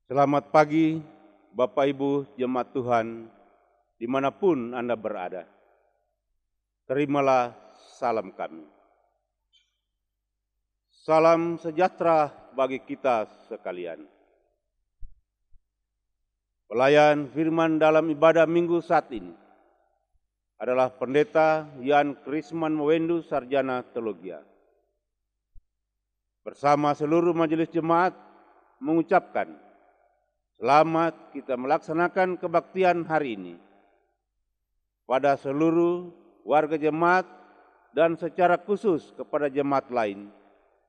Selamat pagi Bapak Ibu Jemaat Tuhan dimanapun Anda berada. Terimalah salam kami. Salam sejahtera bagi kita sekalian. Pelayan firman dalam ibadah minggu saat ini adalah Pendeta Yan Krisman Wendu Sarjana Teologia. Bersama seluruh majelis jemaat mengucapkan selamat kita melaksanakan kebaktian hari ini pada seluruh warga jemaat dan secara khusus kepada jemaat lain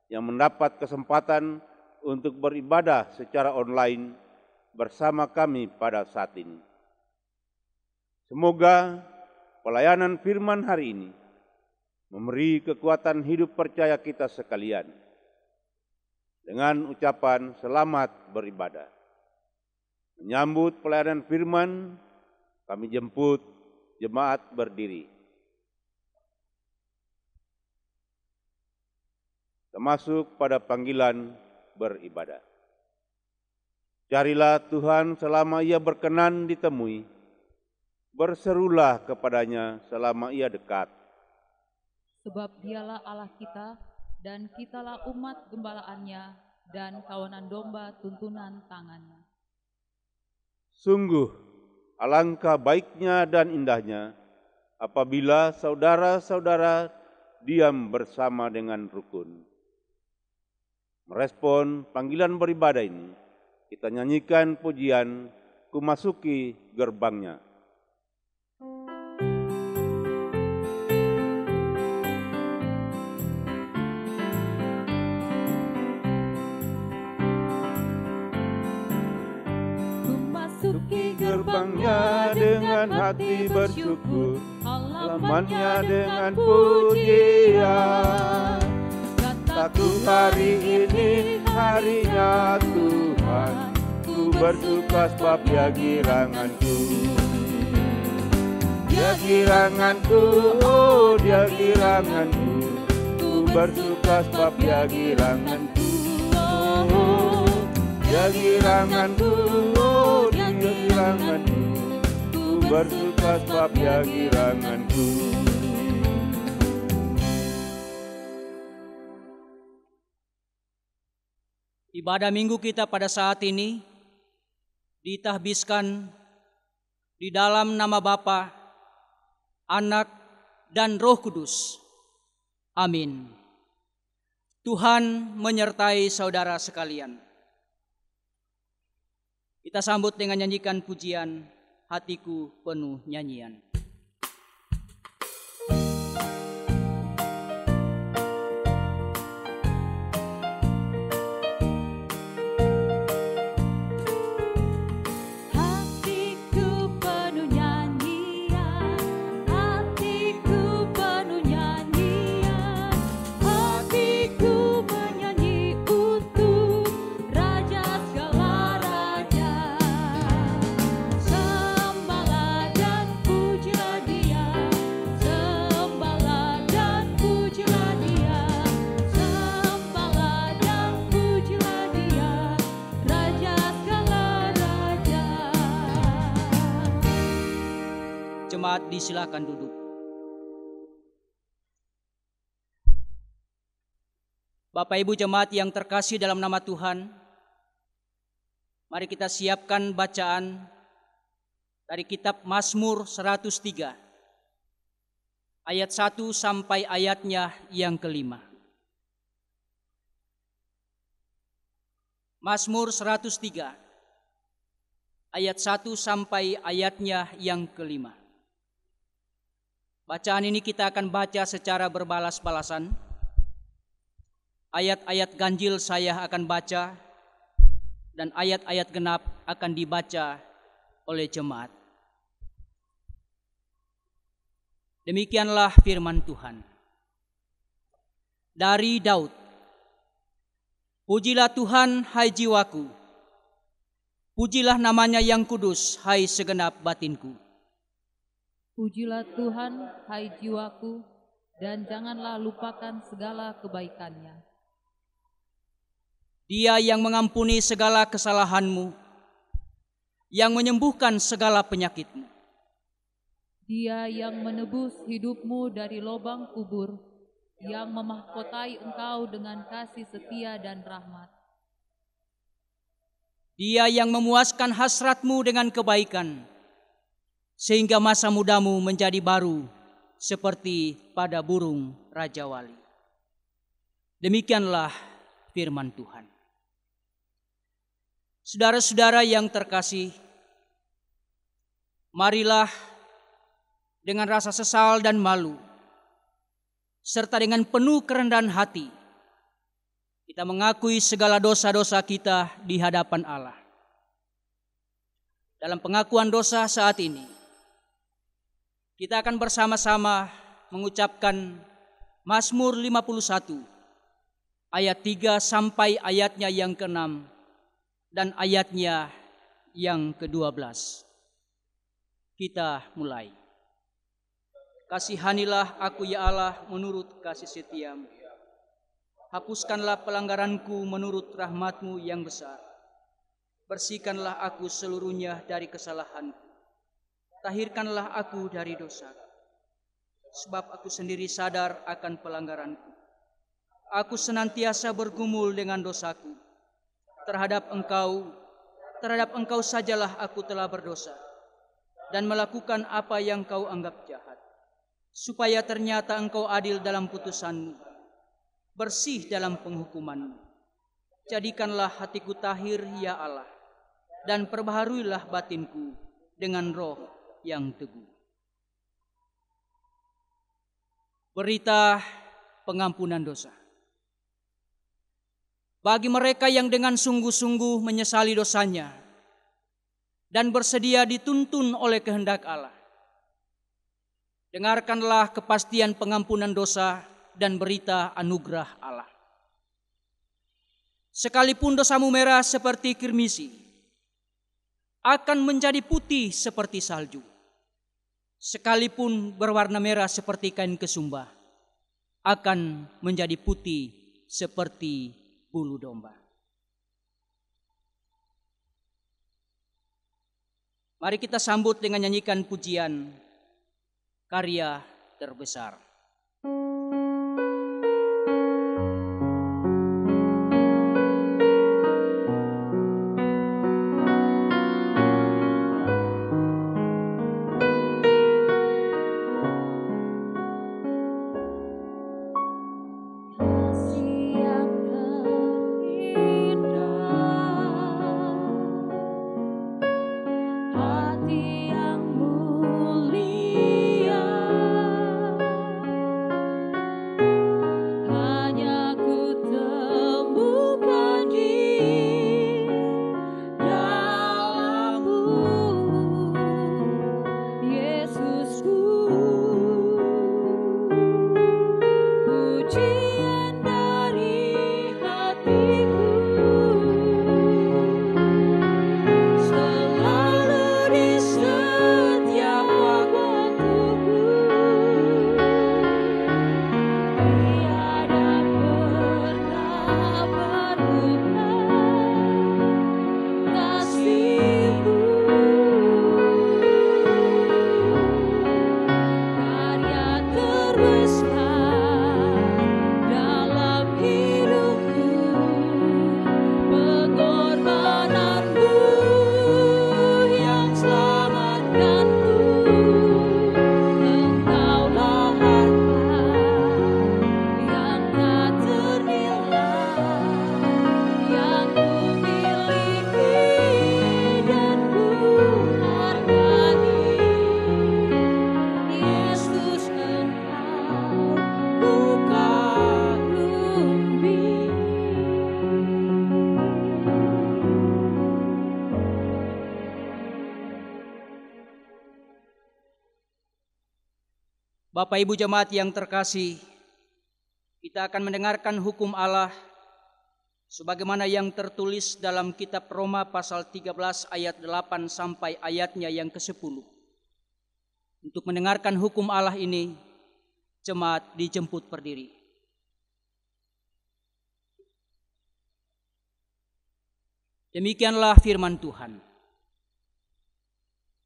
yang mendapat kesempatan untuk beribadah secara online bersama kami pada saat ini. Semoga pelayanan firman hari ini memberi kekuatan hidup percaya kita sekalian dengan ucapan selamat beribadah. Menyambut pelayanan firman, kami jemput jemaat berdiri. Termasuk pada panggilan beribadah. Carilah Tuhan selama Ia berkenan ditemui, berserulah kepadanya selama Ia dekat. Sebab Dialah Allah kita, dan kitalah umat gembalaannya, dan kawanan domba tuntunan tangannya. Sungguh, alangkah baiknya dan indahnya apabila saudara-saudara diam bersama dengan rukun. Merespon panggilan beribadah ini, kita nyanyikan pujian Ku Masuki Gerbangnya. Gerbangnya dengan hati bersyukur, halamannya dengan pujian. Kataku hari ini harinya Tuhan, ku bersuka sebab Dia giranganku. Dia giranganku, oh Dia giranganku, ku bersuka sebab Dia giranganku. Oh, Dia giranganku, oh Dia giranganku, ku bersuka sebab Dia giranganku. Ibadah minggu kita pada saat ini ditahbiskan di dalam nama Bapa, Anak, dan Roh Kudus. Amin. Tuhan menyertai saudara sekalian. Kita sambut dengan nyanyikan pujian Hatiku Penuh Nyanyian. Jemaat disilakan duduk. Bapak Ibu jemaat yang terkasih dalam nama Tuhan, mari kita siapkan bacaan dari kitab Mazmur 103 ayat 1 sampai ayatnya yang kelima. Mazmur 103 ayat 1 sampai ayatnya yang kelima. Bacaan ini kita akan baca secara berbalas-balasan. Ayat-ayat ganjil saya akan baca dan ayat-ayat genap akan dibaca oleh jemaat. Demikianlah firman Tuhan. Dari Daud. Pujilah Tuhan, hai jiwaku. Pujilah namanya yang kudus, hai segenap batinku. Pujilah Tuhan, hai jiwaku, dan janganlah lupakan segala kebaikannya. Dia yang mengampuni segala kesalahanmu yang menyembuhkan segala penyakitmu. Dia yang menebus hidupmu dari lubang kubur, yang memahkotai engkau dengan kasih setia dan rahmat. Dia yang memuaskan hasratmu dengan kebaikan, sehingga masa mudamu menjadi baru seperti pada burung Raja Wali. Demikianlah firman Tuhan. Saudara-saudara yang terkasih, marilah dengan rasa sesal dan malu, serta dengan penuh kerendahan hati, kita mengakui segala dosa-dosa kita di hadapan Allah. Dalam pengakuan dosa saat ini, kita akan bersama-sama mengucapkan Mazmur 51 ayat 3 sampai ayatnya yang ke-6 dan ayatnya yang ke-12. Kita mulai. Kasihanilah aku ya Allah menurut kasih setiamu. Hapuskanlah pelanggaranku menurut rahmat-Mu yang besar. Bersihkanlah aku seluruhnya dari kesalahanku. Tahirkanlah aku dari dosa. Sebab aku sendiri sadar akan pelanggaranku. Aku senantiasa bergumul dengan dosaku. Terhadap engkau sajalah aku telah berdosa dan melakukan apa yang kau anggap jahat. Supaya ternyata engkau adil dalam putusanmu, bersih dalam penghukumanmu. Jadikanlah hatiku tahir ya Allah, dan perbaharuilah batinku dengan roh yang teguh. Berita pengampunan dosa. Bagi mereka yang dengan sungguh-sungguh menyesali dosanya dan bersedia dituntun oleh kehendak Allah, dengarkanlah kepastian pengampunan dosa dan berita anugerah Allah. Sekalipun dosamu merah seperti kirmisi, akan menjadi putih seperti salju. Sekalipun berwarna merah seperti kain kesumba, akan menjadi putih seperti bulu domba. Mari kita sambut dengan nyanyikan pujian Karya Terbesar. Bapak Ibu jemaat yang terkasih, kita akan mendengarkan hukum Allah sebagaimana yang tertulis dalam kitab Roma pasal 13 ayat 8 sampai ayatnya yang ke-10. Untuk mendengarkan hukum Allah ini, jemaat dijemput berdiri. Demikianlah firman Tuhan.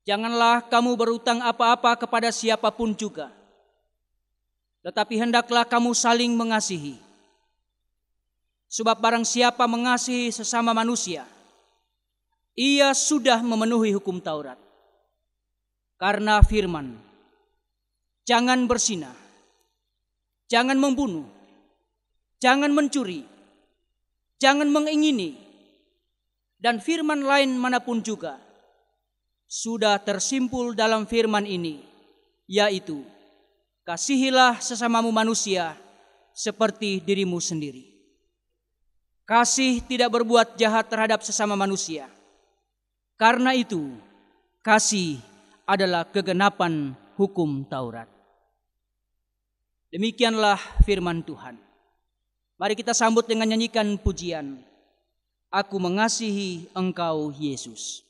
Janganlah kamu berutang apa-apa kepada siapapun juga, tetapi hendaklah kamu saling mengasihi. Sebab barang siapa mengasihi sesama manusia, ia sudah memenuhi hukum Taurat. Karena firman, jangan berzina, jangan membunuh, jangan mencuri, jangan mengingini, dan firman lain manapun juga sudah tersimpul dalam firman ini, yaitu kasihilah sesamamu manusia seperti dirimu sendiri. Kasih tidak berbuat jahat terhadap sesama manusia. Karena itu, kasih adalah kegenapan hukum Taurat. Demikianlah firman Tuhan. Mari kita sambut dengan nyanyikan pujian, Aku mengasihi Engkau Yesus.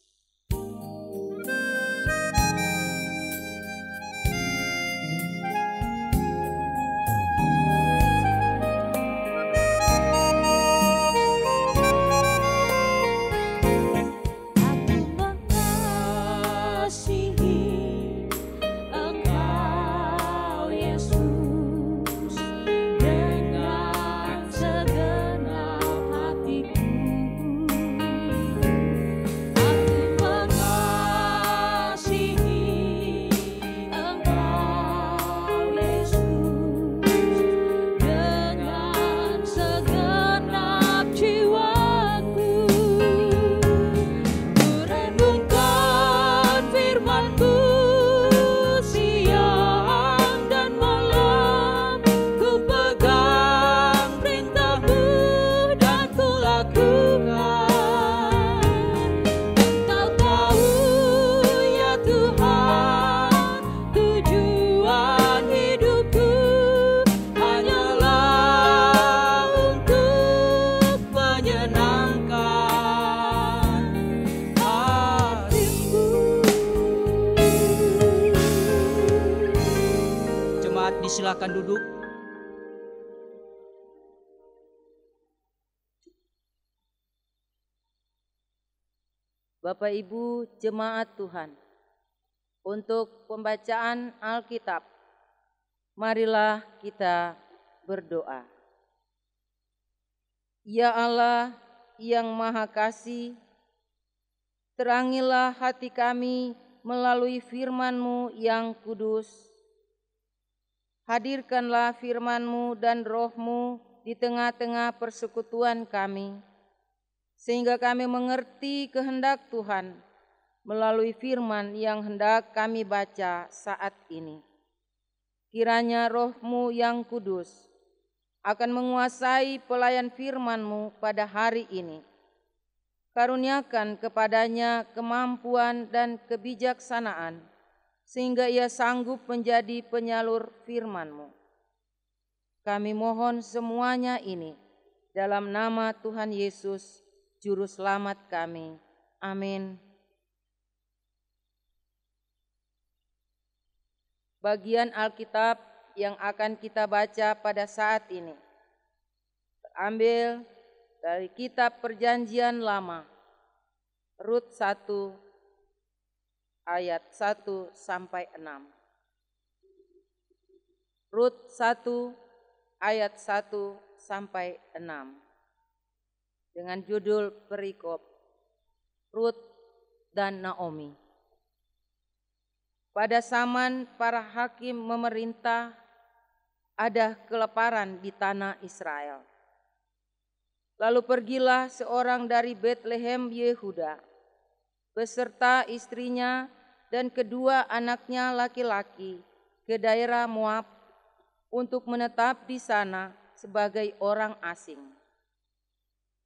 Silakan duduk. Bapak Ibu jemaat Tuhan, untuk pembacaan Alkitab, marilah kita berdoa. Ya Allah yang Maha Kasih, terangilah hati kami melalui firman-Mu yang kudus. Hadirkanlah firman-Mu dan Roh-Mu di tengah-tengah persekutuan kami, sehingga kami mengerti kehendak Tuhan melalui firman yang hendak kami baca saat ini. Kiranya Roh-Mu yang kudus akan menguasai pelayan firman-Mu pada hari ini. Karuniakan kepadanya kemampuan dan kebijaksanaan, sehingga ia sanggup menjadi penyalur firman-Mu. Kami mohon semuanya ini dalam nama Tuhan Yesus, Juru Selamat kami. Amin. Bagian Alkitab yang akan kita baca pada saat ini terambil dari Kitab Perjanjian Lama, Rut 1 ayat 1 sampai 6. Rut 1 ayat 1 sampai 6. Dengan judul perikop Rut dan Naomi. Pada zaman para hakim memerintah, ada kelaparan di tanah Israel. Lalu pergilah seorang dari Betlehem Yehuda beserta istrinya dan kedua anaknya laki-laki ke daerah Moab untuk menetap di sana sebagai orang asing.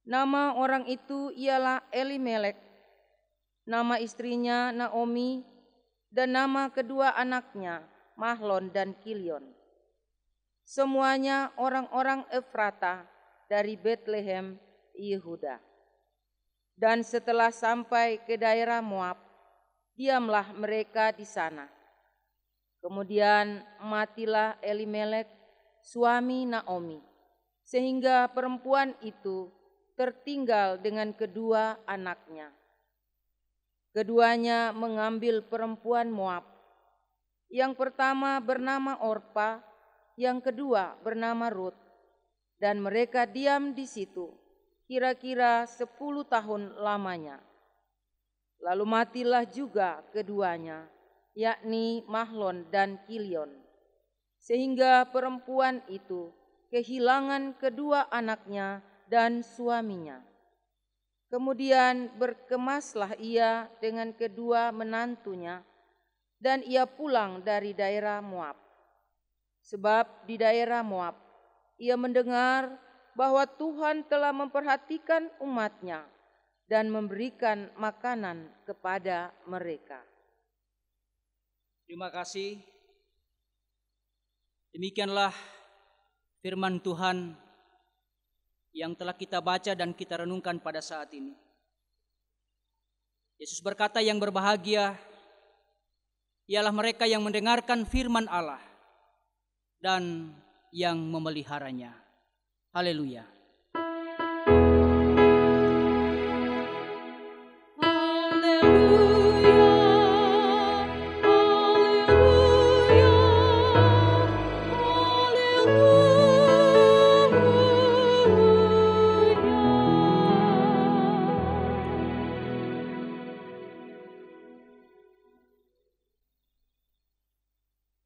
Nama orang itu ialah Elimelek, nama istrinya Naomi, dan nama kedua anaknya Mahlon dan Kilion. Semuanya orang-orang Efrata dari Betlehem Yehuda. Dan setelah sampai ke daerah Moab, diamlah mereka di sana. Kemudian matilah Elimelek, suami Naomi, sehingga perempuan itu tertinggal dengan kedua anaknya. Keduanya mengambil perempuan Moab. Yang pertama bernama Orpa, yang kedua bernama Rut, dan mereka diam di situ kira-kira 10 tahun lamanya. Lalu matilah juga keduanya, yakni Mahlon dan Kilion, sehingga perempuan itu kehilangan kedua anaknya dan suaminya. Kemudian berkemaslah ia dengan kedua menantunya, dan ia pulang dari daerah Moab. Sebab di daerah Moab ia mendengar bahwa Tuhan telah memperhatikan umat-Nya dan memberikan makanan kepada mereka. Terima kasih. Demikianlah firman Tuhan yang telah kita baca dan kita renungkan pada saat ini. Yesus berkata, yang berbahagia ialah mereka yang mendengarkan firman Allah dan yang memeliharanya. Haleluya.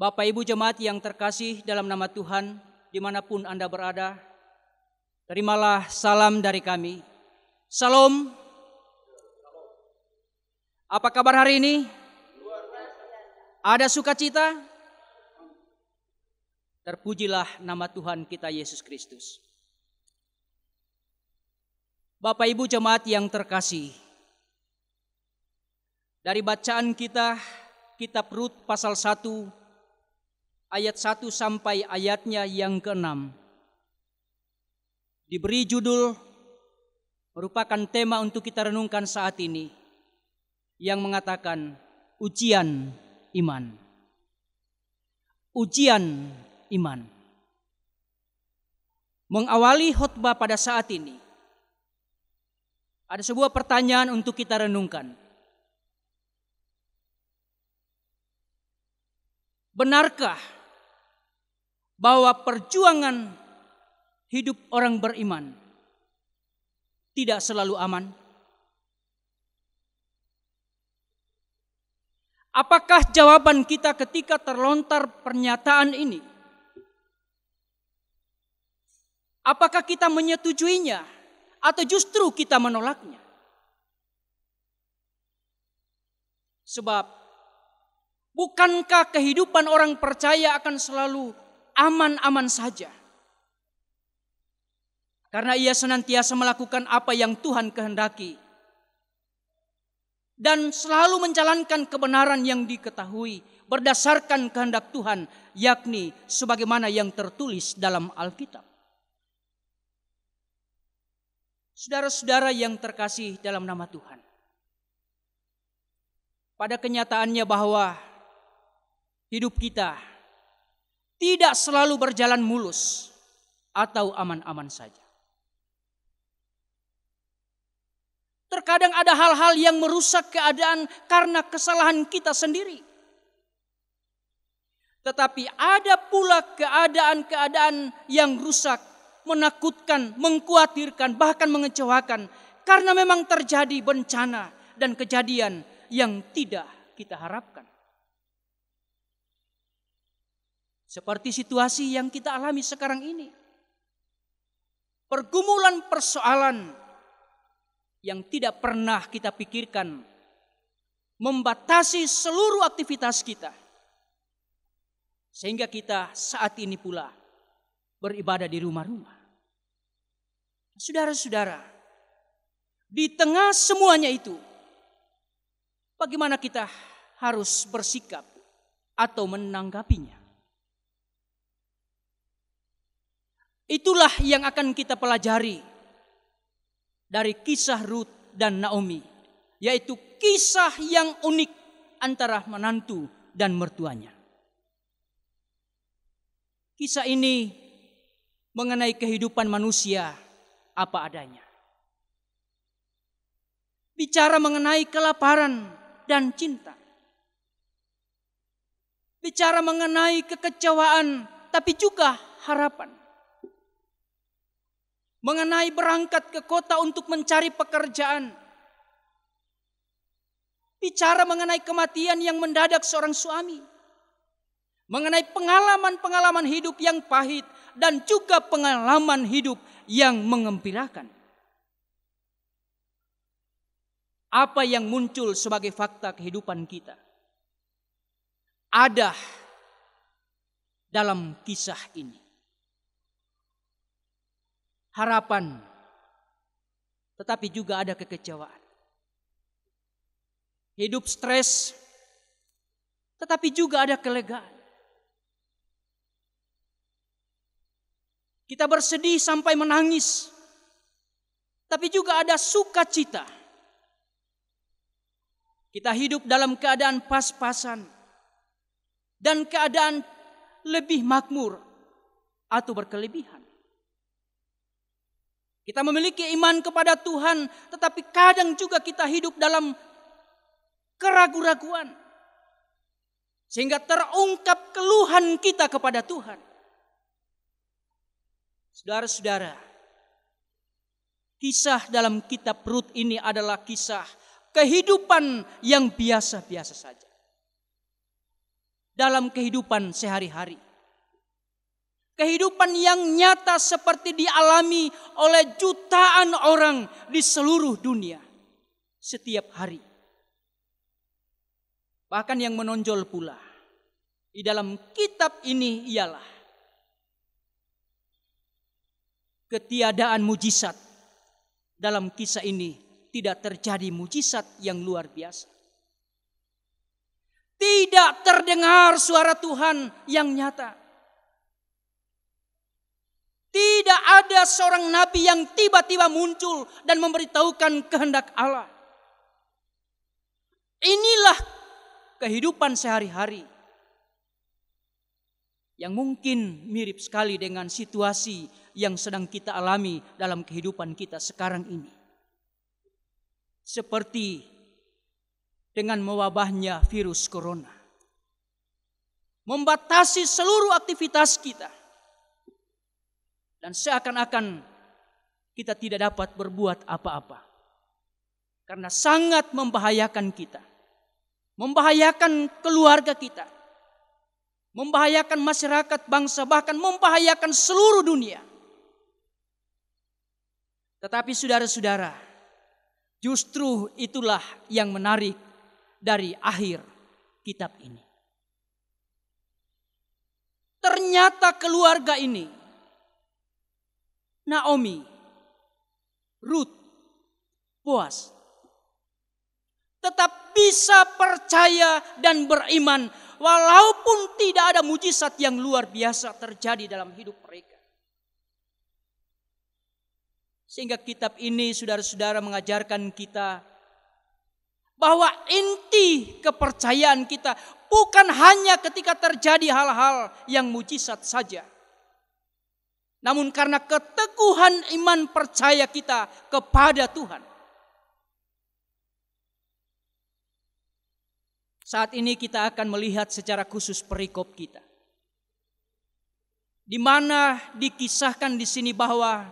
Bapak Ibu jemaat yang terkasih dalam nama Tuhan, dimanapun Anda berada, terimalah salam dari kami. Salam. Apa kabar hari ini? Ada sukacita? Terpujilah nama Tuhan kita Yesus Kristus. Bapak Ibu jemaat yang terkasih, dari bacaan kita, kitab Rut pasal 1, ayat 1 sampai ayatnya yang ke-6. Diberi judul, merupakan tema untuk kita renungkan saat ini, yang mengatakan ujian iman. Ujian iman. Mengawali khotbah pada saat ini, ada sebuah pertanyaan untuk kita renungkan. Benarkah bahwa perjuangan hidup orang beriman tidak selalu aman? Apakah jawaban kita ketika terlontar pernyataan ini? Apakah kita menyetujuinya atau justru kita menolaknya? Sebab bukankah kehidupan orang percaya akan selalu aman-aman saja? Karena ia senantiasa melakukan apa yang Tuhan kehendaki dan selalu menjalankan kebenaran yang diketahui berdasarkan kehendak Tuhan, yakni sebagaimana yang tertulis dalam Alkitab. Saudara-saudara yang terkasih dalam nama Tuhan, pada kenyataannya bahwa hidup kita tidak selalu berjalan mulus atau aman-aman saja. Terkadang ada hal-hal yang merusak keadaan karena kesalahan kita sendiri. Tetapi ada pula keadaan-keadaan yang rusak, menakutkan, mengkhawatirkan, bahkan mengecewakan karena memang terjadi bencana dan kejadian yang tidak kita harapkan. Seperti situasi yang kita alami sekarang ini. Pergumulan persoalan yang tidak pernah kita pikirkan membatasi seluruh aktivitas kita. Sehingga kita saat ini pula beribadah di rumah-rumah. Saudara-saudara, di tengah semuanya itu, bagaimana kita harus bersikap atau menanggapinya? Itulah yang akan kita pelajari dari kisah Rut dan Naomi, yaitu kisah yang unik antara menantu dan mertuanya. Kisah ini mengenai kehidupan manusia apa adanya. Bicara mengenai kelaparan dan cinta. Bicara mengenai kekecewaan, tapi juga harapan. Mengenai berangkat ke kota untuk mencari pekerjaan. Bicara mengenai kematian yang mendadak seorang suami. Mengenai pengalaman-pengalaman hidup yang pahit dan juga pengalaman hidup yang menggembirakan. Apa yang muncul sebagai fakta kehidupan kita ada dalam kisah ini. Harapan, tetapi juga ada kekecewaan. Hidup stres, tetapi juga ada kelegaan. Kita bersedih sampai menangis, tapi juga ada sukacita. Kita hidup dalam keadaan pas-pasan dan keadaan lebih makmur atau berkelebihan. Kita memiliki iman kepada Tuhan, tetapi kadang juga kita hidup dalam keraguan-raguan. Sehingga terungkap keluhan kita kepada Tuhan. Saudara-saudara, kisah dalam kitab Rut ini adalah kisah kehidupan yang biasa-biasa saja. Dalam kehidupan sehari-hari. Kehidupan yang nyata seperti dialami oleh jutaan orang di seluruh dunia setiap hari. Bahkan yang menonjol pula di dalam kitab ini ialah ketiadaan mujizat. Dalam kisah ini tidak terjadi mujizat yang luar biasa. Tidak terdengar suara Tuhan yang nyata. Tidak ada seorang nabi yang tiba-tiba muncul dan memberitahukan kehendak Allah. Inilah kehidupan sehari-hari yang mungkin mirip sekali dengan situasi yang sedang kita alami dalam kehidupan kita sekarang ini. Seperti dengan mewabahnya virus corona. Membatasi seluruh aktivitas kita. Dan seakan-akan kita tidak dapat berbuat apa-apa. Karena sangat membahayakan kita. Membahayakan keluarga kita. Membahayakan masyarakat bangsa, bahkan membahayakan seluruh dunia. Tetapi saudara-saudara, justru itulah yang menarik dari akhir kitab ini. Ternyata keluarga ini, Naomi, Rut, Boaz, tetap bisa percaya dan beriman walaupun tidak ada mujizat yang luar biasa terjadi dalam hidup mereka. Sehingga kitab ini saudara-saudara mengajarkan kita bahwa inti kepercayaan kita bukan hanya ketika terjadi hal-hal yang mujizat saja. Namun karena keteguhan iman percaya kita kepada Tuhan. Saat ini kita akan melihat secara khusus perikop kita. Di mana dikisahkan di sini bahwa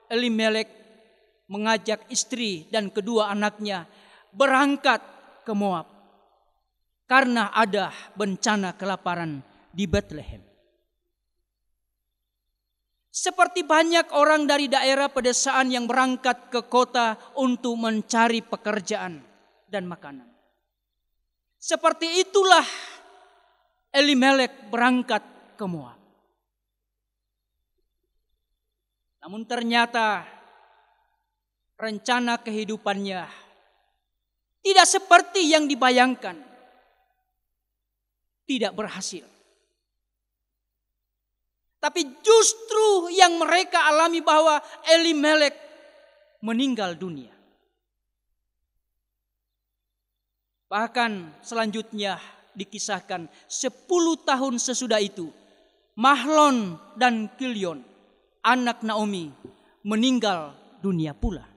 Elimelek mengajak istri dan kedua anaknya berangkat ke Moab. Karena ada bencana kelaparan di Bethlehem. Seperti banyak orang dari daerah pedesaan yang berangkat ke kota untuk mencari pekerjaan dan makanan. Seperti itulah Elimelek berangkat ke Moab. Namun ternyata rencana kehidupannya tidak seperti yang dibayangkan. Tidak berhasil. Tapi justru yang mereka alami bahwa Elimelek meninggal dunia. Bahkan selanjutnya dikisahkan 10 tahun sesudah itu Mahlon dan Kilion, anak Naomi, meninggal dunia pula.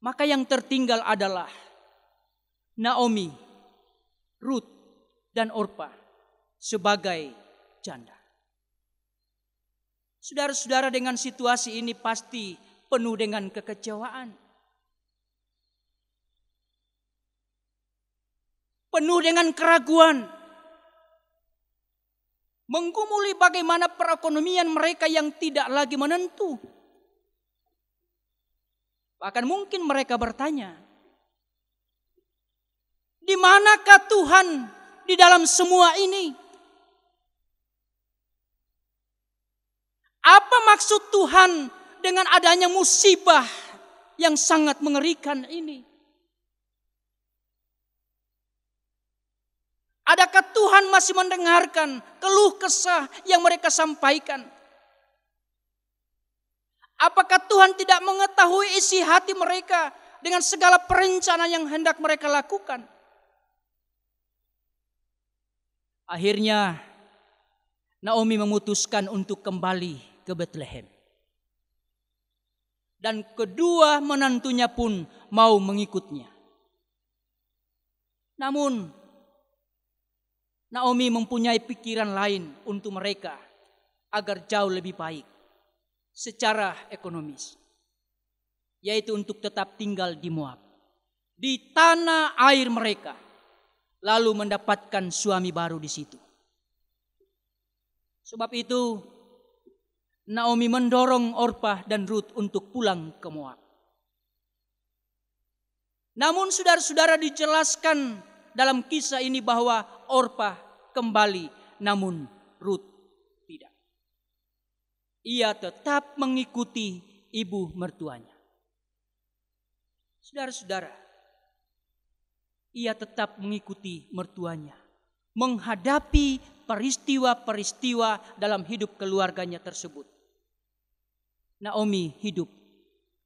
Maka yang tertinggal adalah Naomi, Ruth, dan Orpa sebagai janda. Saudara-saudara, dengan situasi ini pasti penuh dengan kekecewaan. Penuh dengan keraguan. Menggumuli bagaimana perekonomian mereka yang tidak lagi menentu. Bahkan mungkin mereka bertanya, di manakah Tuhan di dalam semua ini? Apa maksud Tuhan dengan adanya musibah yang sangat mengerikan ini? Adakah Tuhan masih mendengarkan keluh kesah yang mereka sampaikan? Apakah Tuhan tidak mengetahui isi hati mereka dengan segala perencanaan yang hendak mereka lakukan? Akhirnya Naomi memutuskan untuk kembali ke Bethlehem. Dan kedua menantunya pun mau mengikutnya. Namun Naomi mempunyai pikiran lain untuk mereka agar jauh lebih baik secara ekonomis, yaitu untuk tetap tinggal di Moab, di tanah air mereka, lalu mendapatkan suami baru di situ. Sebab itu Naomi mendorong Orpa dan Ruth untuk pulang ke Moab. Namun saudara-saudara, dijelaskan dalam kisah ini bahwa Orpa kembali, namun Ruth tidak. Ia tetap mengikuti ibu mertuanya. Saudara-saudara, ia tetap mengikuti mertuanya, menghadapi peristiwa-peristiwa dalam hidup keluarganya tersebut. Naomi hidup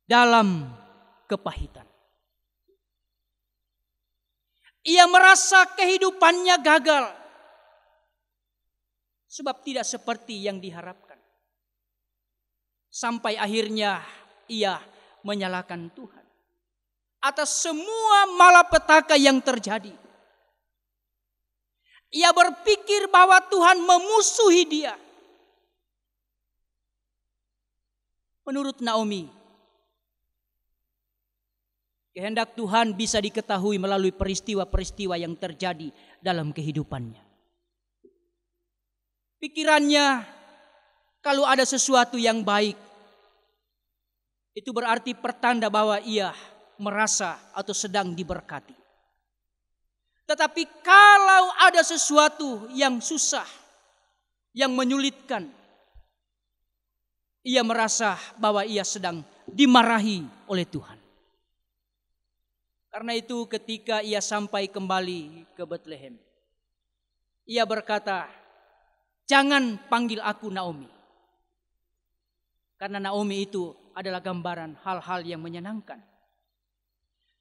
dalam kepahitan. Ia merasa kehidupannya gagal sebab tidak seperti yang diharapkan. Sampai akhirnya ia menyalahkan Tuhan atas semua malapetaka yang terjadi. Ia berpikir bahwa Tuhan memusuhi dia. Menurut Naomi, kehendak Tuhan bisa diketahui melalui peristiwa-peristiwa yang terjadi dalam kehidupannya. Pikirannya, kalau ada sesuatu yang baik, itu berarti pertanda bahwa ia merasa atau sedang diberkati. Tetapi kalau ada sesuatu yang susah, yang menyulitkan, ia merasa bahwa ia sedang dimarahi oleh Tuhan. Karena itu ketika ia sampai kembali ke Bethlehem, ia berkata, jangan panggil aku Naomi. Karena Naomi itu adalah gambaran hal-hal yang menyenangkan.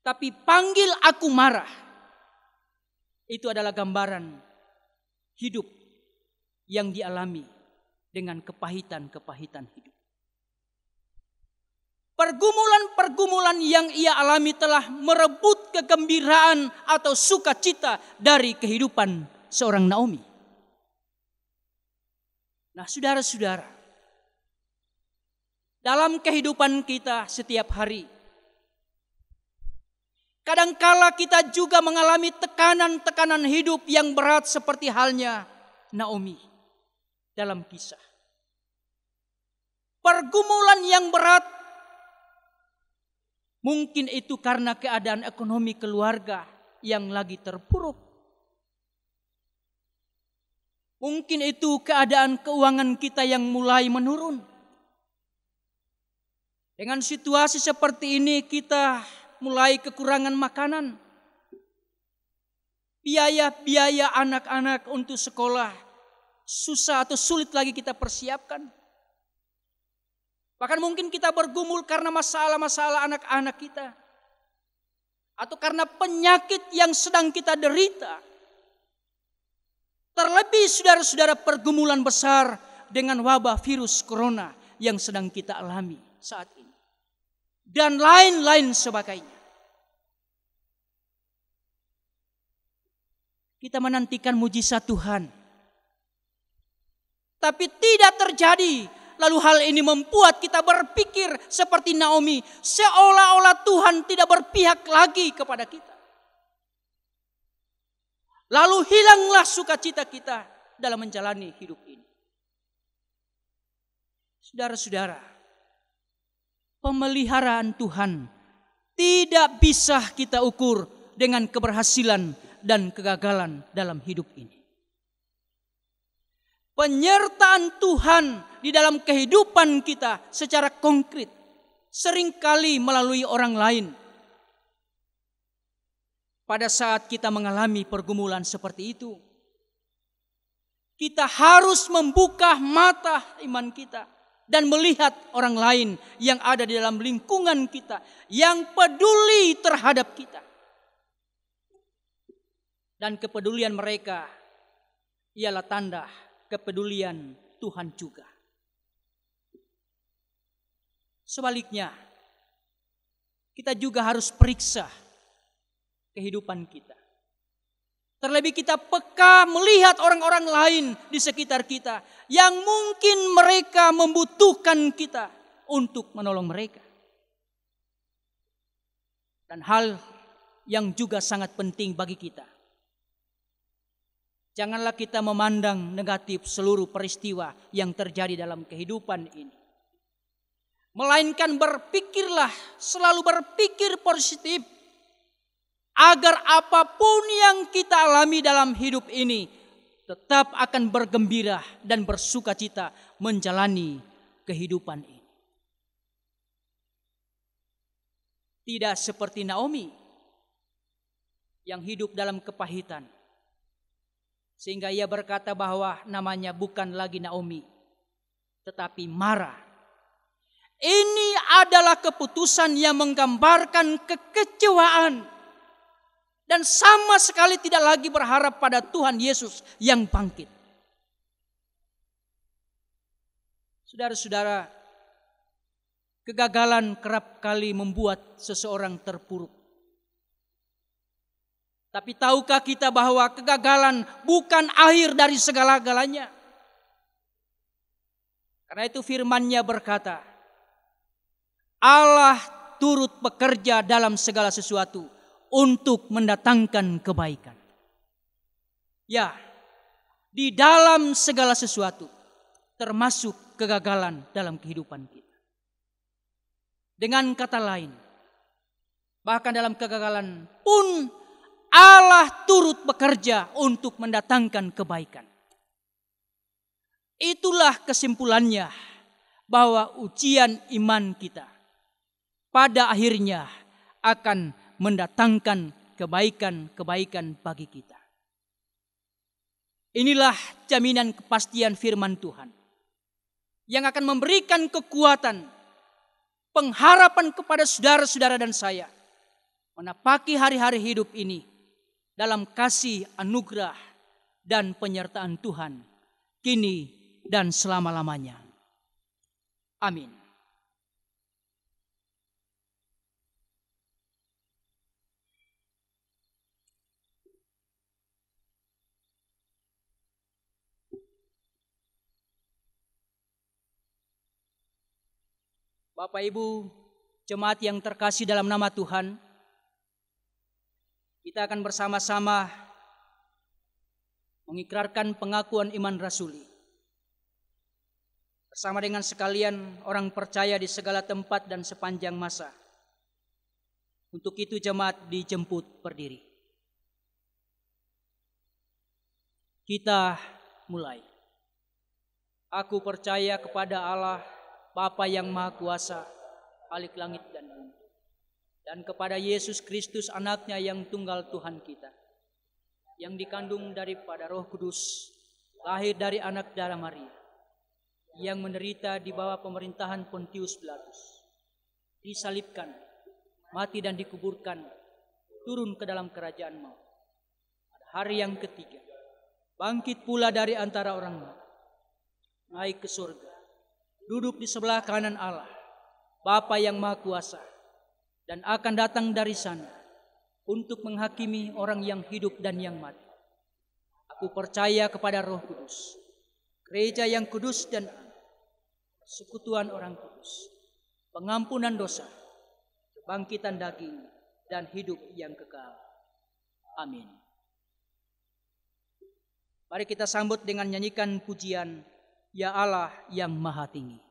Tapi panggil aku Mara. Itu adalah gambaran hidup yang dialami dengan kepahitan-kepahitan hidup. Pergumulan-pergumulan yang ia alami telah merebut kegembiraan atau sukacita dari kehidupan seorang Naomi. Nah, saudara-saudara, dalam kehidupan kita setiap hari, kadangkala kita juga mengalami tekanan-tekanan hidup yang berat seperti halnya Naomi dalam kisah. Pergumulan yang berat mungkin itu karena keadaan ekonomi keluarga yang lagi terpuruk. Mungkin itu keadaan keuangan kita yang mulai menurun. Dengan situasi seperti ini kita mulai kekurangan makanan. Biaya-biaya anak-anak untuk sekolah susah atau sulit lagi kita persiapkan. Bahkan mungkin kita bergumul karena masalah-masalah anak-anak kita. Atau karena penyakit yang sedang kita derita. Terlebih saudara-saudara, pergumulan besar dengan wabah virus corona yang sedang kita alami saat ini. Dan lain-lain sebagainya. Kita menantikan mujizat Tuhan. Tapi tidak terjadi. Lalu hal ini membuat kita berpikir seperti Naomi. Seolah-olah Tuhan tidak berpihak lagi kepada kita. Lalu hilanglah sukacita kita dalam menjalani hidup ini. Saudara-saudara, pemeliharaan Tuhan tidak bisa kita ukur dengan keberhasilan dan kegagalan dalam hidup ini. Penyertaan Tuhan di dalam kehidupan kita secara konkret seringkali melalui orang lain. Pada saat kita mengalami pergumulan seperti itu, kita harus membuka mata iman kita dan melihat orang lain yang ada di dalam lingkungan kita yang peduli terhadap kita. Dan kepedulian mereka ialah tanda kepedulian Tuhan juga. Sebaliknya, kita juga harus periksa kehidupan kita. Terlebih kita peka melihat orang-orang lain di sekitar kita yang mungkin mereka membutuhkan kita untuk menolong mereka. Dan hal yang juga sangat penting bagi kita. Janganlah kita memandang negatif seluruh peristiwa yang terjadi dalam kehidupan ini. Melainkan berpikirlah, selalu berpikir positif. Agar apapun yang kita alami dalam hidup ini tetap akan bergembira dan bersukacita menjalani kehidupan ini. Tidak seperti Naomi yang hidup dalam kepahitan. Sehingga ia berkata bahwa namanya bukan lagi Naomi, tetapi Mara. Ini adalah keputusan yang menggambarkan kekecewaan. Dan sama sekali tidak lagi berharap pada Tuhan Yesus yang bangkit. Saudara-saudara, kegagalan kerap kali membuat seseorang terpuruk. Tapi tahukah kita bahwa kegagalan bukan akhir dari segala-galanya? Karena itu firman-Nya berkata, Allah turut bekerja dalam segala sesuatu untuk mendatangkan kebaikan. Ya, di dalam segala sesuatu, termasuk kegagalan dalam kehidupan kita. Dengan kata lain, bahkan dalam kegagalan pun Allah turut bekerja untuk mendatangkan kebaikan. Itulah kesimpulannya bahwa ujian iman kita pada akhirnya akan mendatangkan kebaikan-kebaikan bagi kita. Inilah jaminan kepastian firman Tuhan yang akan memberikan kekuatan, pengharapan kepada saudara-saudara dan saya menapaki hari-hari hidup ini dalam kasih anugerah dan penyertaan Tuhan kini dan selama-lamanya. Amin. Bapak Ibu, jemaat yang terkasih dalam nama Tuhan, kita akan bersama-sama mengikrarkan pengakuan iman rasuli. Bersama dengan sekalian orang percaya di segala tempat dan sepanjang masa. Untuk itu jemaat dijemput berdiri. Kita mulai. Aku percaya kepada Allah, Bapa yang Maha Kuasa, Khalik langit dan bumi, dan kepada Yesus Kristus anaknya yang tunggal Tuhan kita, yang dikandung daripada Roh Kudus, lahir dari anak darah Maria, yang menderita di bawah pemerintahan Pontius Pilatus, disalibkan, mati dan dikuburkan, turun ke dalam kerajaan maut. Pada hari yang ketiga, bangkit pula dari antara orang mati, naik ke surga, duduk di sebelah kanan Allah, Bapa yang Maha Kuasa, dan akan datang dari sana untuk menghakimi orang yang hidup dan yang mati. Aku percaya kepada Roh Kudus, gereja yang kudus dan persekutuan orang kudus, pengampunan dosa, kebangkitan daging, dan hidup yang kekal. Amin. Mari kita sambut dengan nyanyikan pujian, Ya Allah yang Maha Tinggi.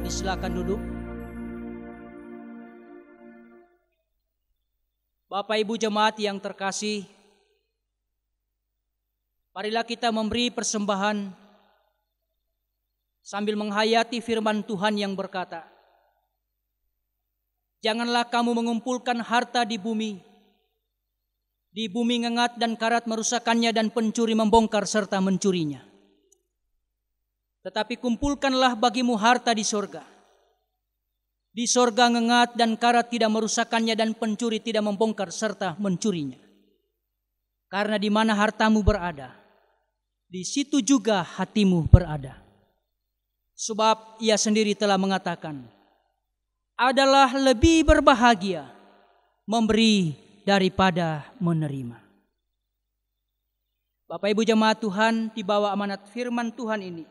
Silakan duduk. Bapak Ibu jemaat yang terkasih, marilah kita memberi persembahan sambil menghayati firman Tuhan yang berkata, janganlah kamu mengumpulkan harta di bumi ngengat dan karat merusakkannya dan pencuri membongkar serta mencurinya. Tetapi kumpulkanlah bagimu harta di sorga. Di sorga ngengat dan karat tidak merusakkannya dan pencuri tidak membongkar serta mencurinya. Karena di mana hartamu berada, di situ juga hatimu berada. Sebab ia sendiri telah mengatakan, adalah lebih berbahagia memberi daripada menerima. Bapak Ibu jemaat Tuhan, di bawah amanat firman Tuhan ini,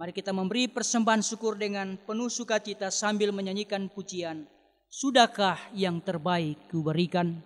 mari kita memberi persembahan syukur dengan penuh sukacita sambil menyanyikan pujian, sudahkah yang terbaik kuberikan?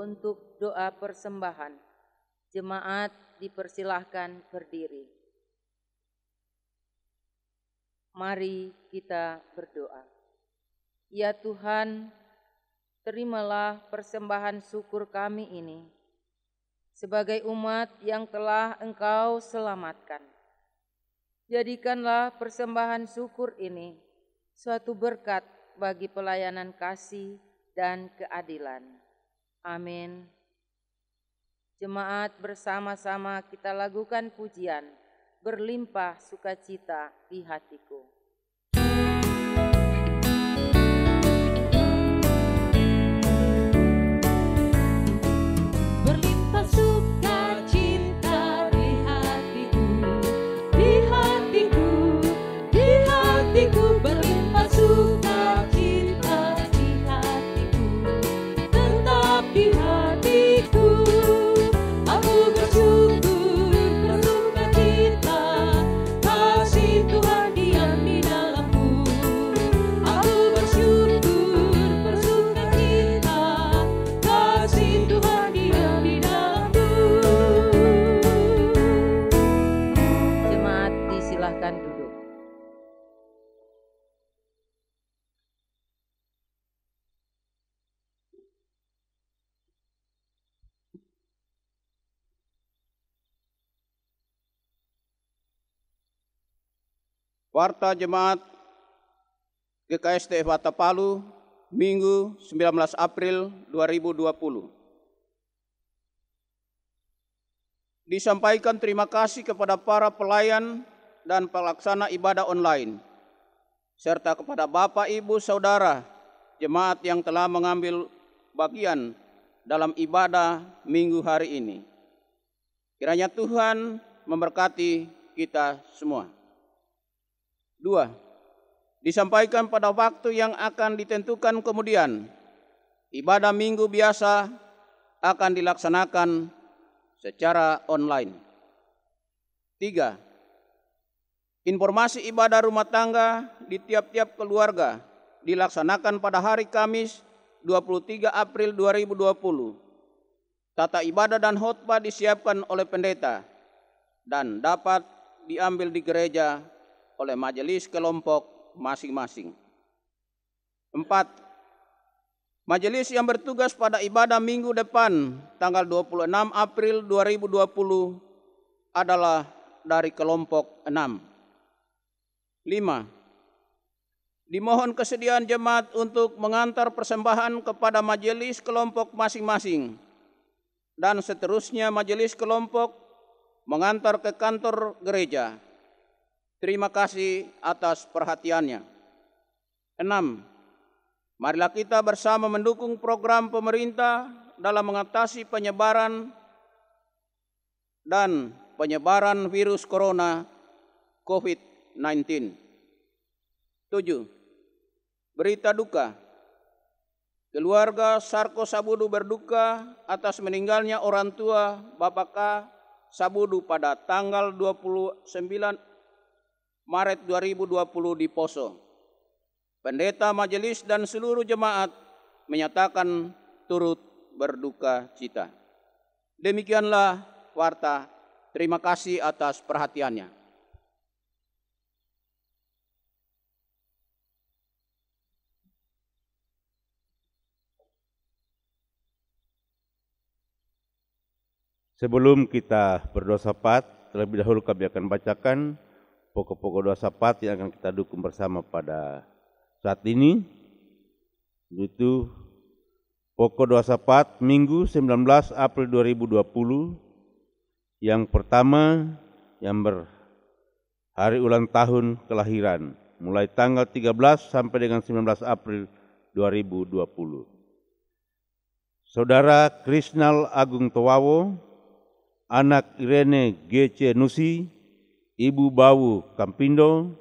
Untuk doa persembahan, jemaat dipersilahkan berdiri. Mari kita berdoa. Ya Tuhan, terimalah persembahan syukur kami ini sebagai umat yang telah Engkau selamatkan. Jadikanlah persembahan syukur ini suatu berkat bagi pelayanan kasih dan keadilan. Amin. Jemaat bersama-sama kita lakukan pujian, berlimpah sukacita di hatiku. Berlimpah sukacita di hatiku, di hatiku, di hatiku. Berlimpah sukacita di hatiku, tetap di hatiku. Aku bersyukur bersukacita, kasih Tuhan diam di dalamku. Aku bersyukur bersukacita, kasih Tuhan diam di dalamku. Jemaat disilahkan duduk. Warta Jemaat GKST Wata Palu, Minggu 19 April 2020. Disampaikan terima kasih kepada para pelayan dan pelaksana ibadah online, serta kepada Bapak, Ibu, Saudara, jemaat yang telah mengambil bagian dalam ibadah minggu hari ini. Kiranya Tuhan memberkati kita semua. 2. Disampaikan pada waktu yang akan ditentukan kemudian, ibadah minggu biasa akan dilaksanakan secara online. 3. Informasi ibadah rumah tangga di tiap-tiap keluarga dilaksanakan pada hari Kamis 23 April 2020. Tata ibadah dan khotbah disiapkan oleh pendeta dan dapat diambil di gereja oleh majelis kelompok masing-masing. 4. Majelis yang bertugas pada ibadah minggu depan tanggal 26 April 2020 adalah dari kelompok 6. 5. Dimohon kesediaan jemaat untuk mengantar persembahan kepada majelis kelompok masing-masing, dan seterusnya majelis kelompok mengantar ke kantor gereja. Terima kasih atas perhatiannya. 6. Marilah kita bersama mendukung program pemerintah dalam mengatasi penyebaran virus corona COVID-19. 7. Berita duka. Keluarga Sarko Sabudu berduka atas meninggalnya orang tua Bapak K. Sabudu pada tanggal 29 Maret 2020 di Poso. Pendeta majelis dan seluruh jemaat menyatakan turut berduka cita. Demikianlah warta. Terima kasih atas perhatiannya. Sebelum kita berdoa syafaat, terlebih dahulu kami akan bacakan pokok-pokok doa syafaat yang akan kita dukung bersama pada saat ini. Itu pokok doa syafaat Minggu 19 April 2020. Yang pertama, yang berhari ulang tahun kelahiran, mulai tanggal 13 sampai dengan 19 April 2020. Saudara Krisnal Agung Towawo, anak Irene G.C. Nusi, Ibu Bawu Kampindo,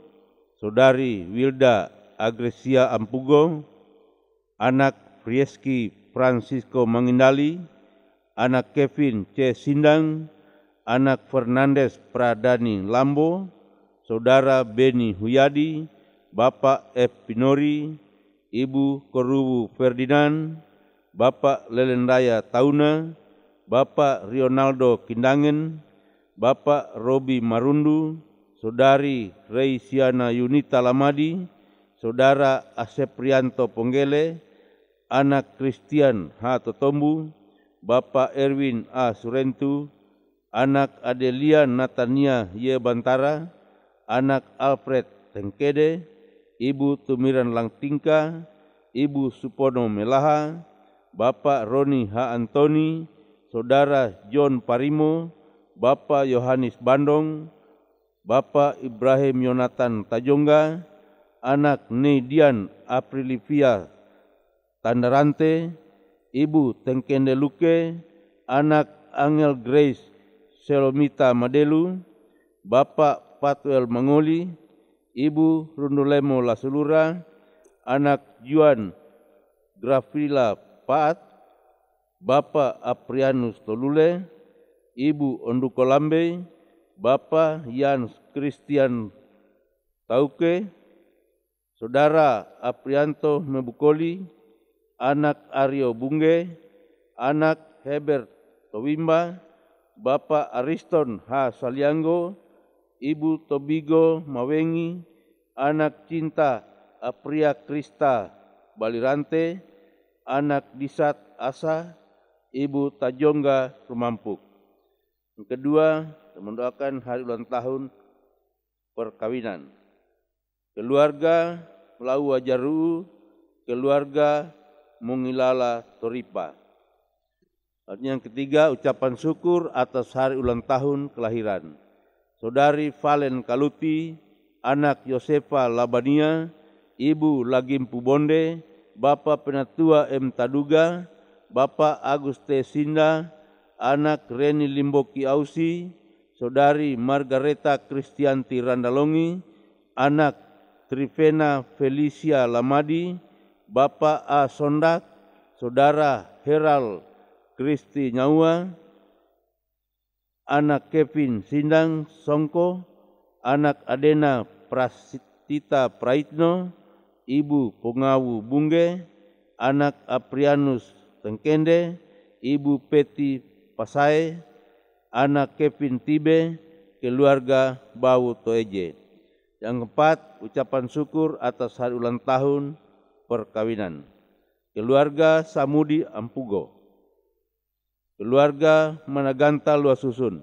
Saudari Wilda Agresia Ampugo, anak Frieski Francisco Mangindali, anak Kevin C. Sindang, anak Fernandes Pradani Lambo, Saudara Beni Huyadi, Bapak F. Pinori, Ibu Korubu Ferdinand, Bapak Lelendaya Tauna, Bapak Rionaldo Kindangen, Bapak Robi Marundu, Saudari Reisiana Yunita Lamadi, Saudara Asep Prianto Ponggele, anak Christian H. Totombu, Bapak Erwin A. Surentu, anak Adelia Natania Y. Bantara, anak Alfred Tengkede, Ibu Tumiran Langtingka, Ibu Supono Melaha, Bapak Roni H. Antoni, Saudara John Parimo, Bapak Yohanes Bandong, Bapak Ibrahim Yonatan Tajongga, anak Nedian Aprilivia Tandarante, Ibu Tengkende Luke, anak Angel Grace Selomita Madelu, Bapak Patuel Mangoli, Ibu Rundulemo Lasulura, anak Juan Grafila Paat, Bapak Aprianus Tolule, Ibu Ondukolambe, Bapak Yans Christian Tauke, Saudara Aprianto Mebukoli, anak Aryo Bungge, anak Heber Towimba, Bapak Ariston H. Salianggo, Ibu Tobigo Mawengi, anak Cinta Apria Krista Balirante, anak Disat Asa, Ibu Tajongga Rumampuk. Yang kedua, mendoakan hari ulang tahun perkawinan. Keluarga Melau Wajaru, keluarga Mungilala Toripa. Yang ketiga, ucapan syukur atas hari ulang tahun kelahiran Saudari Valen Kaluti, anak Yosefa Labania, Ibu Lagimpu Bonde, Bapak Penatua M. Taduga, Bapak Agus T. Sinda, anak Reni Limboki Ausi, Saudari Margareta Kristianti Randalongi, anak Trivena Felicia Lamadi, Bapak A. Sondak, Saudara Heral Kristi Nyawa, anak Kevin Sindang Songko, anak Adena Prastita Praitno, Ibu Pongawu Bungge, anak Aprianus Tengkende, Ibu Peti Pasae, anak Kevin Tibe, keluarga Bau Toeje. Yang keempat, ucapan syukur atas hari ulang tahun perkawinan keluarga Samudi Ampugo, keluarga Managanta Luasusun,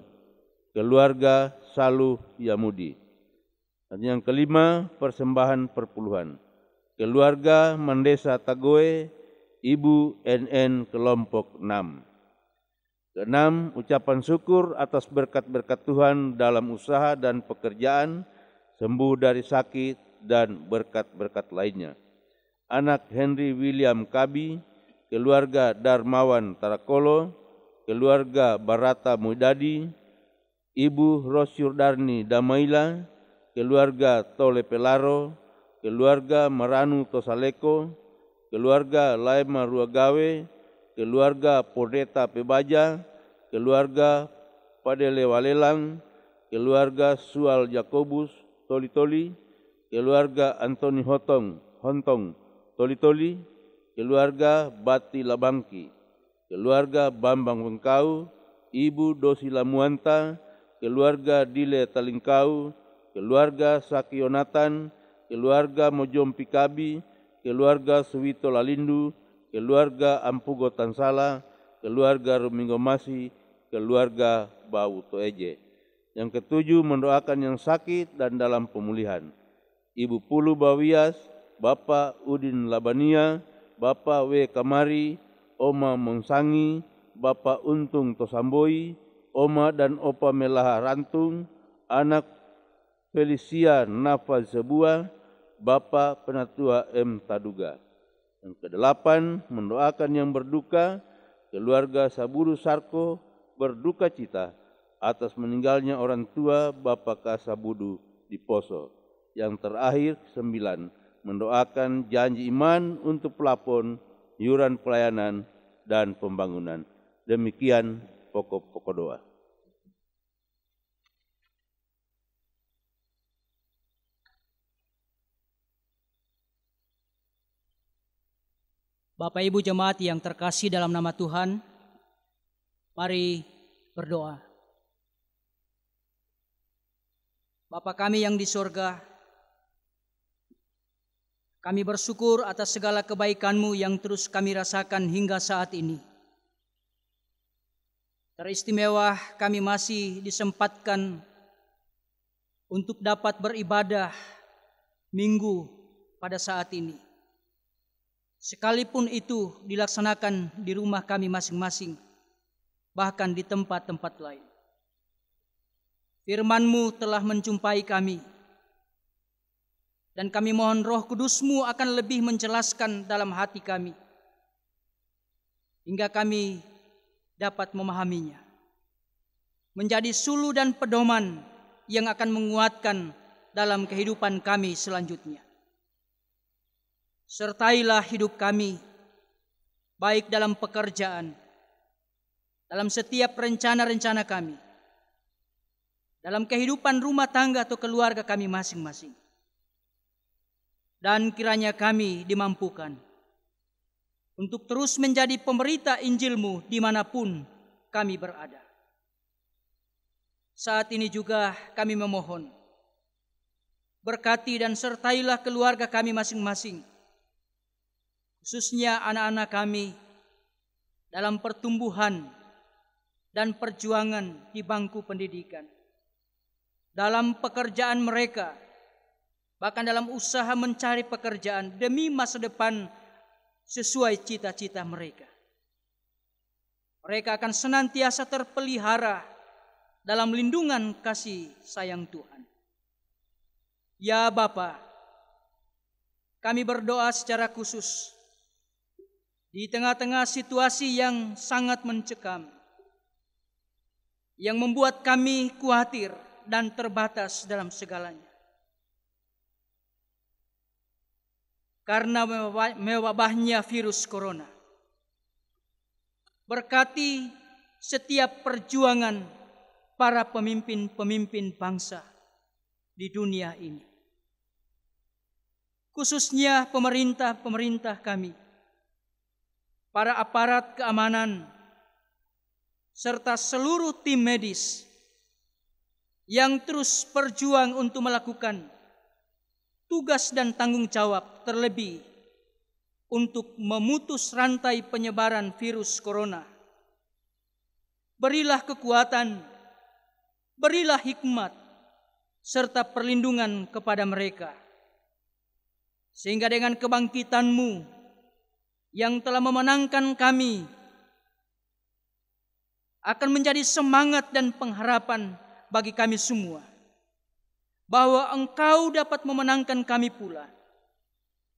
keluarga Saluh Yamudi. Dan yang kelima, persembahan perpuluhan keluarga Mandesa Tagoe, Ibu NN kelompok 6. Keenam, ucapan syukur atas berkat-berkat Tuhan dalam usaha dan pekerjaan, sembuh dari sakit dan berkat-berkat lainnya. Anak Henry William Kabi, keluarga Darmawan Tarakolo, keluarga Barata Muidadi, Ibu Rosyurdarni Damaila, keluarga Tole Pelaro, keluarga Maranu Tosaleko, keluarga Laima Ruagawe, keluarga Podeta Pebaja, keluarga Padele Walelang, keluarga Sual Jakobus Toli-Toli, keluarga Antoni Hontong Toli-Toli, keluarga Bati Labangki, keluarga Bambang Wengkau, Ibu Dosi Lamuanta, keluarga Dile Talingkau, keluarga Saki Yonatan, keluarga Mojom Pikabi, keluarga Suwito Lalindu, keluarga Ampugo Tansala, keluarga Rumingo Masi, keluarga Bau Toeje. Yang ketujuh, mendoakan yang sakit dan dalam pemulihan Ibu Pulu Bawias, Bapak Udin Labania, Bapak W. Kamari, Oma Mongsangi, Bapak Untung Tosamboi, Oma dan Opa Melaha Rantung, anak Felicia Nafaz Sebua, Bapak Penatua M. Taduga. Yang kedelapan, mendoakan yang berduka, keluarga Saburu Sarko berduka cita atas meninggalnya orang tua Bapak Kasabudu di Poso. Yang terakhir, 9, mendoakan janji iman untuk pelapon, iuran pelayanan, dan pembangunan. Demikian pokok-pokok doa. Bapak Ibu jemaat yang terkasih dalam nama Tuhan, mari berdoa. Bapa kami yang di sorga, Kami bersyukur atas segala kebaikan-Mu yang terus kami rasakan hingga saat ini. Teristimewa kami masih disempatkan untuk dapat beribadah minggu pada saat ini. Sekalipun itu dilaksanakan di rumah kami masing-masing, bahkan di tempat-tempat lain. Firman-Mu telah menjumpai kami, dan kami mohon Roh Kudus-Mu akan lebih menjelaskan dalam hati kami, hingga kami dapat memahaminya, menjadi sulu dan pedoman yang akan menguatkan dalam kehidupan kami selanjutnya. Sertailah hidup kami, baik dalam pekerjaan, dalam setiap rencana-rencana kami, dalam kehidupan rumah tangga atau keluarga kami masing-masing. Dan kiranya kami dimampukan untuk terus menjadi pemberita Injil-Mu dimanapun kami berada. Saat ini juga kami memohon, berkati dan sertailah keluarga kami masing-masing, khususnya anak-anak kami dalam pertumbuhan dan perjuangan di bangku pendidikan, dalam pekerjaan mereka, bahkan dalam usaha mencari pekerjaan demi masa depan sesuai cita-cita mereka. Mereka akan senantiasa terpelihara dalam lindungan kasih sayang Tuhan. Ya Bapa, kami berdoa secara khusus di tengah-tengah situasi yang sangat mencekam, yang membuat kami khawatir dan terbatas dalam segalanya. Karena mewabahnya virus corona. Berkati setiap perjuangan para pemimpin-pemimpin bangsa di dunia ini. Khususnya pemerintah-pemerintah kami, para aparat keamanan, serta seluruh tim medis yang terus berjuang untuk melakukan tugas dan tanggung jawab, terlebih untuk memutus rantai penyebaran virus corona. Berilah kekuatan, berilah hikmat, serta perlindungan kepada mereka, sehingga dengan kebangkitan-Mu yang telah memenangkan kami akan menjadi semangat dan pengharapan bagi kami semua, bahwa Engkau dapat memenangkan kami pula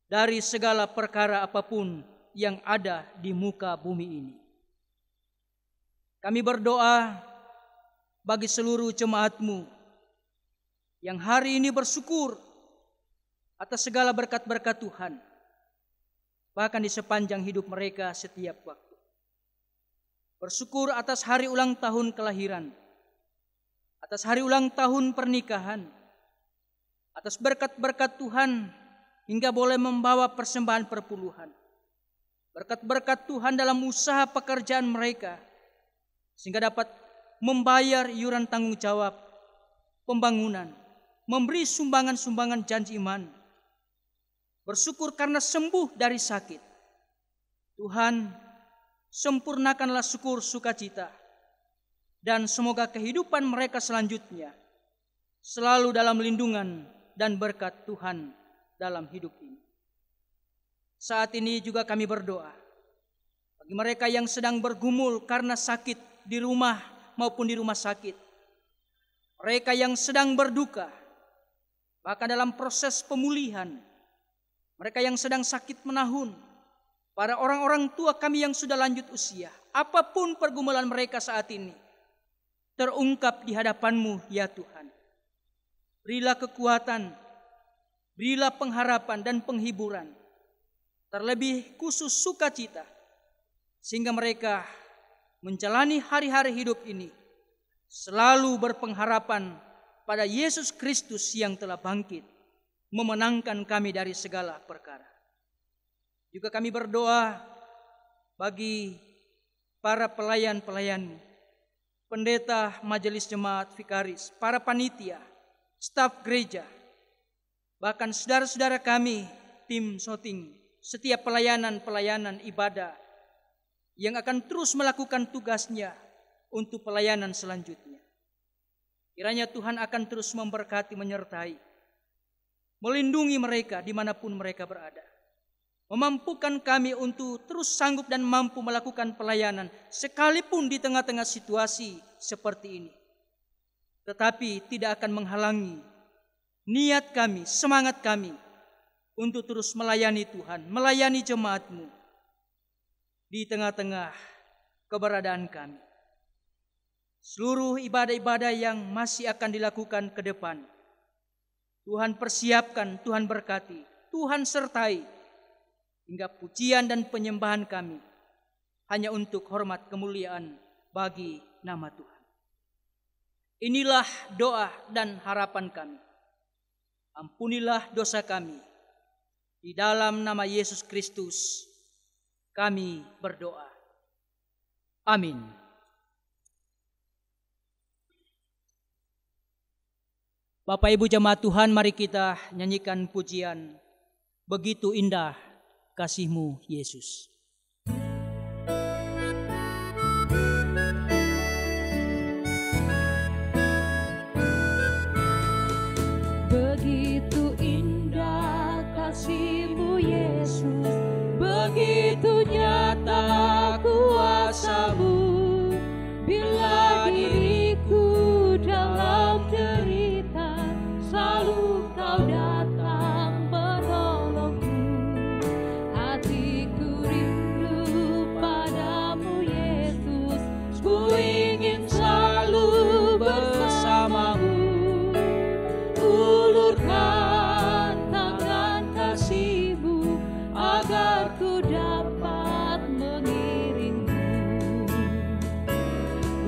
dari segala perkara apapun yang ada di muka bumi ini. Kami berdoa bagi seluruh jemaat-Mu yang hari ini bersyukur atas segala berkat-berkat Tuhan, bahkan di sepanjang hidup mereka setiap waktu. Bersyukur atas hari ulang tahun kelahiran, atas hari ulang tahun pernikahan, atas berkat-berkat Tuhan hingga boleh membawa persembahan perpuluhan. Berkat-berkat Tuhan dalam usaha pekerjaan mereka, sehingga dapat membayar iuran tanggung jawab, pembangunan, memberi sumbangan-sumbangan janji iman. Bersyukur karena sembuh dari sakit. Tuhan, sempurnakanlah syukur sukacita, dan semoga kehidupan mereka selanjutnya selalu dalam lindungan dan berkat Tuhan dalam hidup ini. Saat ini juga kami berdoa bagi mereka yang sedang bergumul karena sakit di rumah maupun di rumah sakit, mereka yang sedang berduka, bahkan dalam proses pemulihan, mereka yang sedang sakit menahun, para orang-orang tua kami yang sudah lanjut usia, apapun pergumulan mereka saat ini, terungkap di hadapan-Mu ya Tuhan. Berilah kekuatan, berilah pengharapan dan penghiburan, terlebih khusus sukacita, sehingga mereka menjalani hari-hari hidup ini selalu berpengharapan pada Yesus Kristus yang telah bangkit, memenangkan kami dari segala perkara. Juga kami berdoa bagi para pelayan-pelayan-Mu, pendeta, majelis jemaat, vikaris, para panitia, staf gereja, bahkan saudara-saudara kami tim shooting, setiap pelayanan ibadah yang akan terus melakukan tugasnya untuk pelayanan selanjutnya. Kiranya Tuhan akan terus memberkati, menyertai, melindungi mereka dimanapun mereka berada. Memampukan kami untuk terus sanggup dan mampu melakukan pelayanan sekalipun di tengah-tengah situasi seperti ini. Tetapi tidak akan menghalangi niat kami, semangat kami untuk terus melayani Tuhan, melayani jemaat-Mu di tengah-tengah keberadaan kami. Seluruh ibadah-ibadah yang masih akan dilakukan ke depan, Tuhan persiapkan, Tuhan berkati, Tuhan sertai, hingga pujian dan penyembahan kami hanya untuk hormat kemuliaan bagi nama Tuhan. Inilah doa dan harapan kami. Ampunilah dosa kami. Di dalam nama Yesus Kristus kami berdoa. Amin. Bapak Ibu jemaat Tuhan, mari kita nyanyikan pujian Begitu Indah Kasih-Mu Yesus. Begitu indah kasih-Mu Yesus, begitu nyata kuasa-Mu, bila diriku dalam derita, selalu Kau datang menolongku. Hatiku rindu padamu Yesus, ku ingin selalu bersamamu. Ulurkan tangan kasih-Mu agar ku dapat mengiringmu.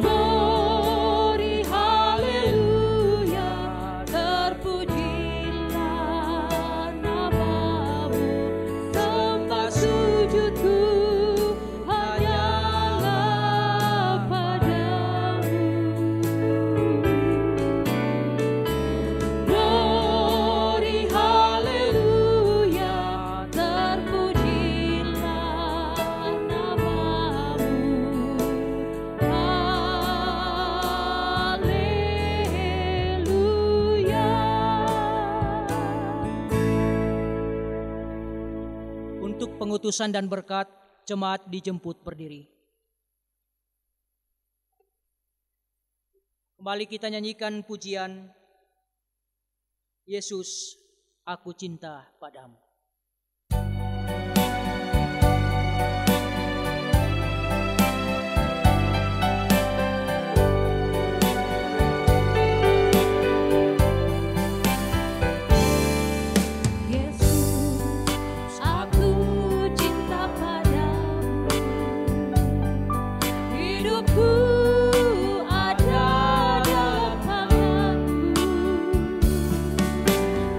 Glory haleluya, terpujilah nama-Mu. Sembah sujudku hanyalah padamu. Glory haleluya, terpujilah nama-Mu. Haleluya. Untuk pengutusan dan berkat, jemaat dijemput berdiri. Kembali kita nyanyikan pujian Yesus, aku cinta padamu. Yesus, aku cinta padamu. Hidupku ada dalam tangan-Mu.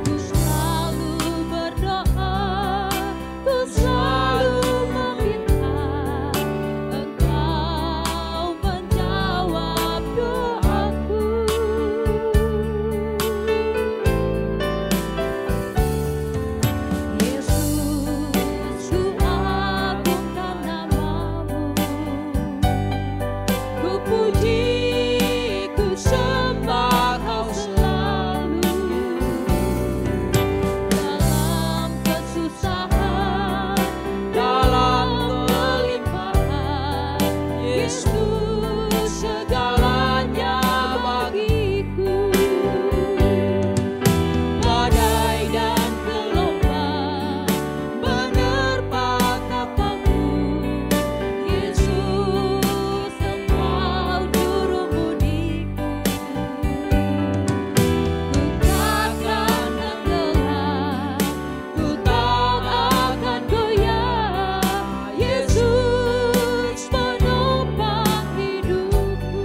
Ku selalu berdoa, ku selalu meminta, Engkau menjawab doaku. Yesus, ku agungkan nama-Mu. Ku puji, ku sembah Kau selalu. Dalam kesusahan, dalam kelimpahan, Yesus segalanya bagiku. Badai dan gelombang menerpa kapalku, Yesus Engkau juru mudiku. Ku takkan tenggelam, ku tak akan goyah, Yesus penopang hidupku.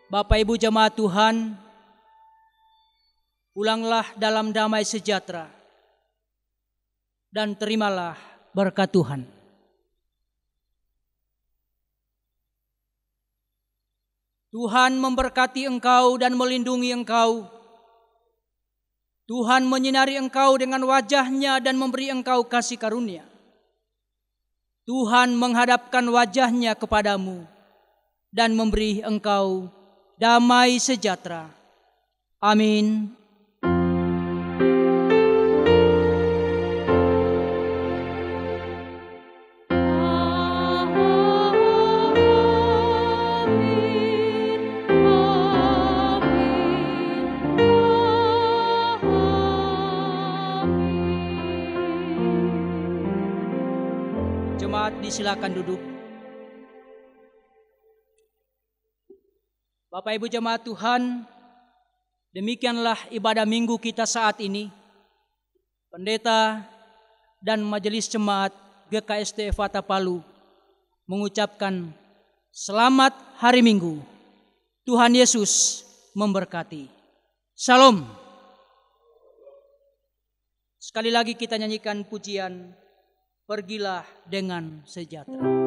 Bapak Ibu jemaat Tuhan, pulanglah dalam damai sejahtera dan terimalah berkat Tuhan. Tuhan memberkati engkau dan melindungi engkau. Tuhan menyinari engkau dengan wajah-Nya dan memberi engkau kasih karunia. Tuhan menghadapkan wajah-Nya kepadamu dan memberi engkau damai sejahtera. Amin. Jemaat disilakan duduk. Bapak Ibu jemaat Tuhan, demikianlah ibadah minggu kita saat ini. Pendeta dan Majelis Jemaat GKST Fata Palu mengucapkan selamat hari Minggu. Tuhan Yesus memberkati. Shalom. Sekali lagi kita nyanyikan pujian Pergilah dengan Sejahtera.